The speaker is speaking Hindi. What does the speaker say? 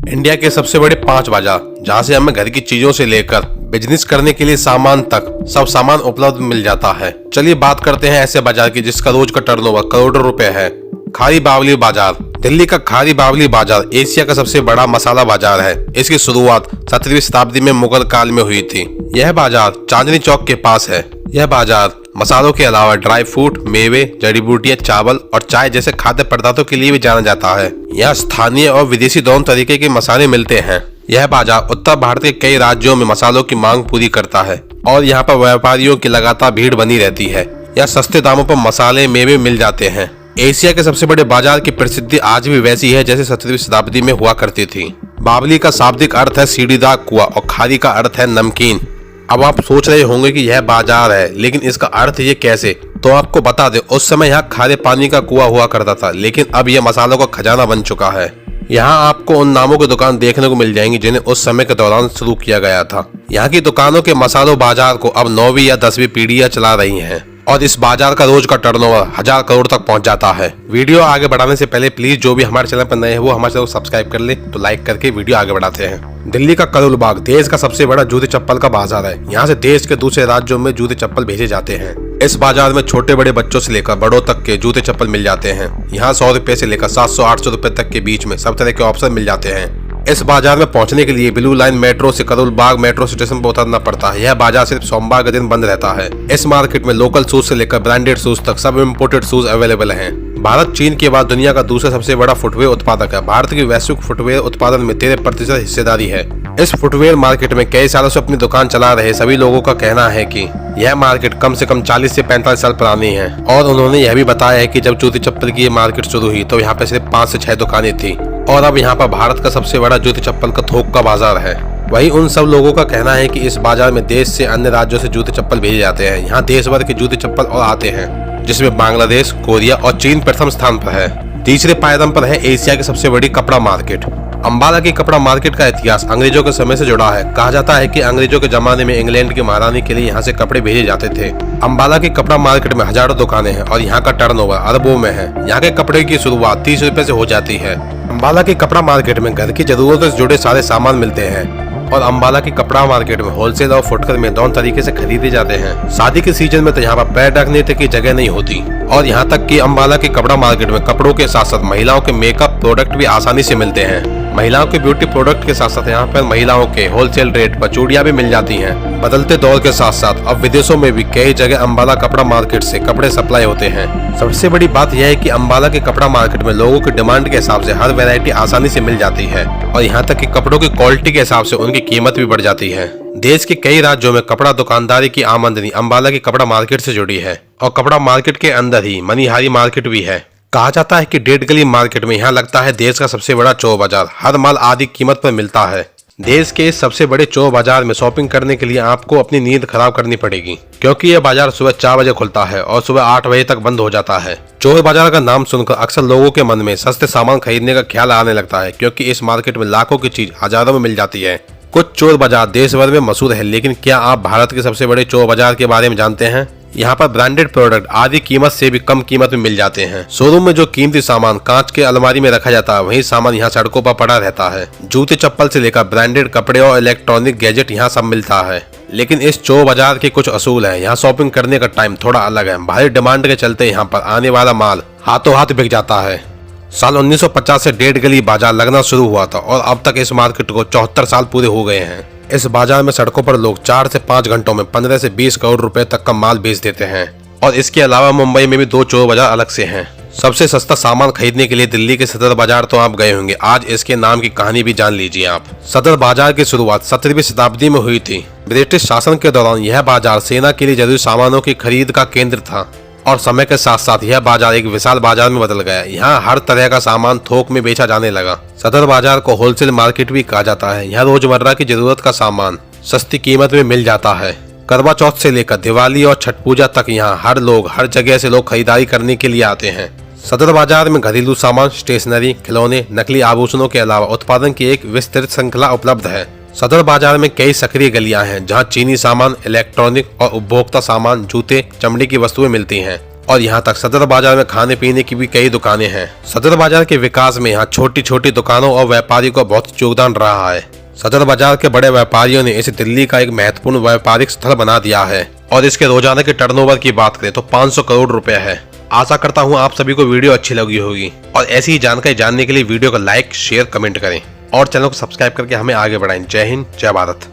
इंडिया के सबसे बड़े 5 बाजार, जहां से हमें घर की चीजों से लेकर बिजनेस करने के लिए सामान तक सब सामान उपलब्ध मिल जाता है। चलिए बात करते हैं ऐसे बाजार की जिसका रोज का टर्नओवर करोड़ों रुपए है। खारी बावली बाजार। दिल्ली का खारी बावली बाजार एशिया का सबसे बड़ा मसाला बाजार है। इसकी शुरुआत 17वीं शताब्दी में मुगल काल में हुई थी। यह बाजार चांदनी चौक के पास है। यह बाजार मसालों के अलावा ड्राई फ्रूट, मेवे, जड़ी बूटियां, चावल और चाय जैसे खाद्य पदार्थों के लिए भी जाना जाता है। यहाँ स्थानीय और विदेशी दोनों तरीके के मसाले मिलते हैं। यह बाजार उत्तर भारत के कई राज्यों में मसालों की मांग पूरी करता है और यहाँ पर व्यापारियों की लगातार भीड़ बनी रहती है। यहाँ सस्ते दामों पर मसाले, मेवे मिल जाते हैं। एशिया के सबसे बड़े बाजार की प्रसिद्धि आज भी वैसी है जैसे 17वीं शताब्दी में हुआ करती थी। बावली का शाब्दिक अर्थ है सीढ़ीदार कुआं और खारी का अर्थ है नमकीन। अब आप सोच रहे होंगे कि यह बाजार है, लेकिन इसका अर्थ ये कैसे? तो आपको बता दें, उस समय यहाँ खारे पानी का कुआं हुआ करता था, लेकिन अब यह मसालों का खजाना बन चुका है। यहाँ आपको उन नामों की दुकान देखने को मिल जाएंगी जिन्हें उस समय के दौरान शुरू किया गया था। यहाँ की दुकानों के मसालों बाजार को अब 9वीं या 10वीं पीढ़ियां चला रही हैं और इस बाजार का रोज का टर्नओवर 1000 करोड़ तक पहुंच जाता है। वीडियो आगे बढ़ाने से पहले प्लीज जो भी हमारे चैनल पर नए हैं वो हमारे चैनल को सब्सक्राइब कर ले, तो लाइक करके वीडियो आगे बढ़ाते हैं। दिल्ली का करोल बाग देश का सबसे बड़ा जूते चप्पल का बाजार है। यहाँ से देश के दूसरे राज्यों में जूते चप्पल भेजे जाते हैं। इस बाजार में छोटे बड़े बच्चों से लेकर बड़ों तक के जूते चप्पल मिल जाते हैं। यहाँ 100 रुपए से लेकर 700-800 रुपए तक के बीच में सब तरह के ऑप्शन मिल जाते हैं। इस बाजार में पहुंचने के लिए ब्लू लाइन मेट्रो से करोल बाग मेट्रो स्टेशन पर उतरना पड़ता है। यह बाजार सिर्फ सोमवार के दिन बंद रहता है। इस मार्केट में लोकल शूज से लेकर ब्रांडेड शूज तक सब इम्पोर्टेड शूज अवेलेबल हैं। भारत चीन के बाद दुनिया का दूसरा सबसे बड़ा फुटवेयर उत्पादक है। भारत की वैश्विक फुटवेयर उत्पादन में 13% हिस्सेदारी है। इस फुटवेयर मार्केट में कई सालों से अपनी दुकान चला रहे सभी लोगों का कहना है कि यह मार्केट कम से कम 40 से 45 साल पुरानी है और उन्होंने यह भी बताया है कि जब जूते चप्पल की ये मार्केट शुरू हुई तो यहाँ पे सिर्फ 5 से 6 दुकानें थी और अब यहाँ पर भारत का सबसे बड़ा जूते चप्पल का थोक का बाजार है। वहीं उन सब लोगों का कहना है कि इस बाजार में देश से अन्य राज्यों से जूते चप्पल भेजे जाते हैं। यहाँ देश भर के जूते चप्पल और आते हैं, जिसमें बांग्लादेश, कोरिया और चीन प्रथम स्थान पर है। तीसरे पायदान पर है एशिया की सबसे बड़ी कपड़ा मार्केट। अंबाला की कपड़ा मार्केट का इतिहास अंग्रेजों के समय से जुड़ा है। कहा जाता है कि अंग्रेजों के जमाने में इंग्लैंड की महारानी के लिए यहाँ से कपड़े भेजे जाते थे। अंबाला की कपड़ा मार्केट में हजारों दुकानें हैं और यहाँ का टर्नओवर अरबों में है। यहाँ के कपड़े की शुरुआत 30 रुपए से हो जाती है। अंबाला की कपड़ा मार्केट में घर की जरूरतों से जुड़े सारे सामान मिलते हैं और अंबाला की कपड़ा मार्केट में होलसेल और फुटकर में दोनों तरीके से खरीदे जाते हैं। शादी के सीजन में तो यहाँ पर पैर ढकने तक की जगह नहीं होती और यहाँ तक कि अंबाला की कपड़ा मार्केट में कपड़ों के साथ साथ महिलाओं के मेकअप प्रोडक्ट भी आसानी से मिलते हैं। महिलाओं के ब्यूटी प्रोडक्ट के साथ साथ यहाँ पर महिलाओं के होलसेल रेट पर चूड़ियां भी मिल जाती हैं। बदलते दौर के साथ साथ अब विदेशों में भी कई जगह अंबाला कपड़ा मार्केट से कपड़े सप्लाई होते हैं। सबसे बड़ी बात यह है कि अंबाला के कपड़ा मार्केट में लोगों की डिमांड के हिसाब से हर वैरायटी आसानी से मिल जाती है और यहाँ तक कि कपड़ों की क्वालिटी के हिसाब से उनकी कीमत भी बढ़ जाती है। देश के कई राज्यों में कपड़ा दुकानदारी की आमदनी अंबाला की कपड़ा मार्केट से जुड़ी है और कपड़ा मार्केट के अंदर ही मनिहारी मार्केट भी है। कहा जाता है कि 1.5 गली मार्केट में यहाँ लगता है देश का सबसे बड़ा चोर बाजार। हर माल आधी कीमत पर मिलता है। देश के इस सबसे बड़े चोर बाजार में शॉपिंग करने के लिए आपको अपनी नींद खराब करनी पड़ेगी, क्योंकि यह बाजार सुबह 4 बजे खुलता है और सुबह 8 बजे तक बंद हो जाता है। चोर बाजार का नाम सुनकर अक्सर लोगों के मन में सस्ते सामान खरीदने का ख्याल आने लगता है, क्योंकि इस मार्केट में लाखों की चीज हजारों में मिल जाती है। कुछ चोर बाजार देश भर में मशहूर है, लेकिन क्या आप भारत के सबसे बड़े चोर बाजार के बारे में जानते हैं? यहाँ पर ब्रांडेड प्रोडक्ट आधी कीमत से भी कम कीमत में मिल जाते हैं। शोरूम में जो कीमती सामान कांच के अलमारी में रखा जाता है, वही सामान यहाँ सड़कों पर पड़ा रहता है। जूते चप्पल से लेकर ब्रांडेड कपड़े और इलेक्ट्रॉनिक गैजेट यहाँ सब मिलता है। लेकिन इस चोर बाजार के कुछ असूल हैं। यहाँ शॉपिंग करने का टाइम थोड़ा अलग है। भारी डिमांड के चलते यहाँ पर आने वाला माल हाथों हाथ बिक जाता है। साल 1950 से 1.5 गली बाजार लगना शुरू हुआ था और अब तक इस मार्केट को 74 साल पूरे हो गए हैं। इस बाजार में सड़कों पर लोग 4 से 5 घंटों में 15 से 20 करोड़ रुपए तक का माल बेच देते हैं और इसके अलावा मुंबई में भी 2 चोर बाजार अलग से हैं। सबसे सस्ता सामान खरीदने के लिए दिल्ली के सदर बाजार तो आप गए होंगे। आज इसके नाम की कहानी भी जान लीजिए आप। सदर बाजार की शुरुआत 17वीं शताब्दी में हुई थी। ब्रिटिश शासन के दौरान यह बाजार सेना के लिए जरूरी सामानों की खरीद का केंद्र था और समय के साथ साथ यह बाजार एक विशाल बाजार में बदल गया। यहाँ हर तरह का सामान थोक में बेचा जाने लगा। सदर बाजार को होलसेल मार्केट भी कहा जाता है। यहाँ रोजमर्रा की जरूरत का सामान सस्ती कीमत में मिल जाता है। करवा चौथ से लेकर दिवाली और छठ पूजा तक यहाँ हर जगह से लोग खरीदारी करने के लिए आते हैं। सदर बाजार में घरेलू सामान, स्टेशनरी, खिलौने, नकली आभूषणों के अलावा उत्पादन की एक विस्तृत श्रृंखला उपलब्ध है। सदर बाजार में कई सक्रिय गलियां हैं जहां चीनी सामान, इलेक्ट्रॉनिक और उपभोक्ता सामान, जूते, चमड़े की वस्तुएं मिलती हैं। और यहाँ तक सदर बाजार में खाने पीने की भी कई दुकानें हैं। सदर बाजार के विकास में यहाँ छोटी छोटी दुकानों और व्यापारियों का बहुत योगदान रहा है। सदर बाजार के बड़े व्यापारियों ने इसे दिल्ली का एक महत्वपूर्ण व्यापारिक स्थल बना दिया है और इसके रोजाना के टर्नओवर की बात करें तो 500 करोड़ रुपए है। आशा करता हूँ आप सभी को वीडियो अच्छी लगी होगी और ऐसी ही जानकारी जानने के लिए वीडियो को लाइक शेयर कमेंट करें और चैनल को सब्सक्राइब करके हमें आगे बढ़ाएं। जय हिंद, जय भारत।